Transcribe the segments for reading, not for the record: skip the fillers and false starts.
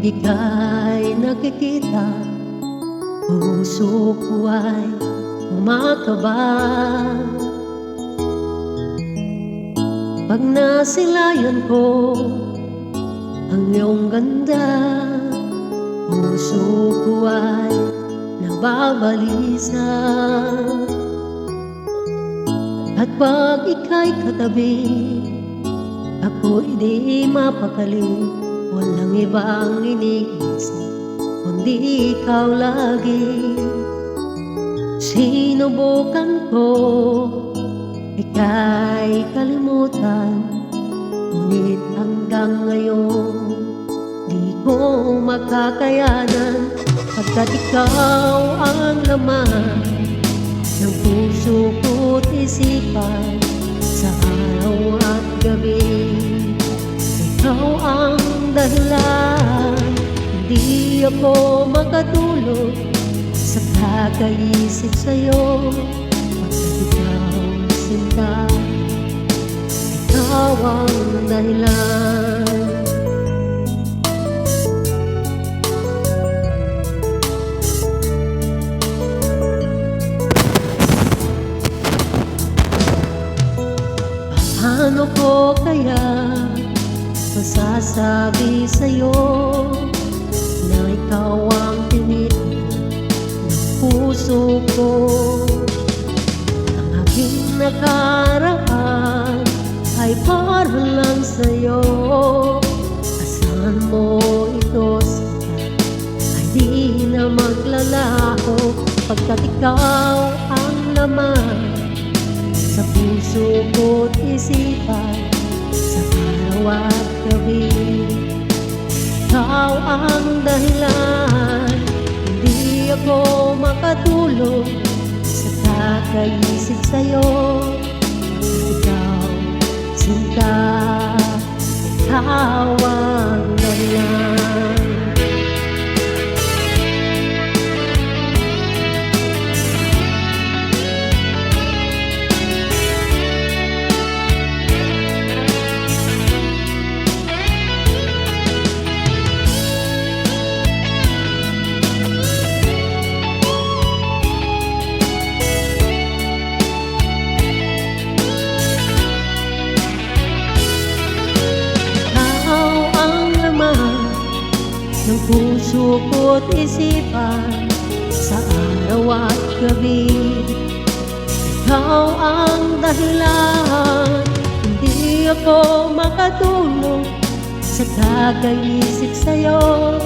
ika'y nakikita, puso ko ay kumakaba. Pag nasilayan ko ang iyong ganda, puso ko ay nababalisa. At pag ika'y katabi, ako'y di mapakali. Walang ibang iniisip kundi ikaw lagi. Sinubukan ko ika'y kalimutan, ngunit hanggang ngayon di ko makakayanan. Pagkat ikaw ang laman ng puso ko't isipan, sa araw at gabi ikaw ang dahilan. Hindi ako makatulog sa kakaisip sa'yo. Pagkat ikaw sinta, ikaw ang dahilan. Paano ko kaya masasabi sa'yo na ikaw ang tinitin ng puso ko? Ang aking nakaraan ay para lang sa'yo. Asahan mo ito ay di na maglalaho. Pagkat ikaw ang laman sa puso ko't isipan, sa araw at gabi ikaw ang dahilan. Hindi ako makatulog sa kakaisip sa'yo. Ikaw sinta, ikaw ang dahilan. Ng puso ko't isipan, sa araw at gabi ikaw ang dahilan. Hindi ako makatulog sa kakaisip sa'yo.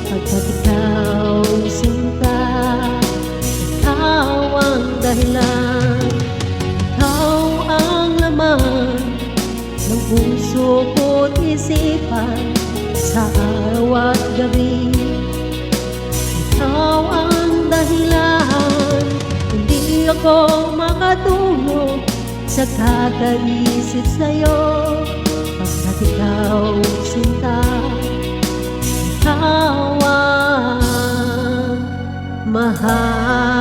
Pagkat ikaw sinta, ikaw ang dahilan. Ikaw ang laman ng puso ko't isipan, sa araw at gabi ikaw ang dahilan. Hindi ako makatulog sa kakaisip sa'yo. Pagkat ikaw sinta, ikaw ang mahal.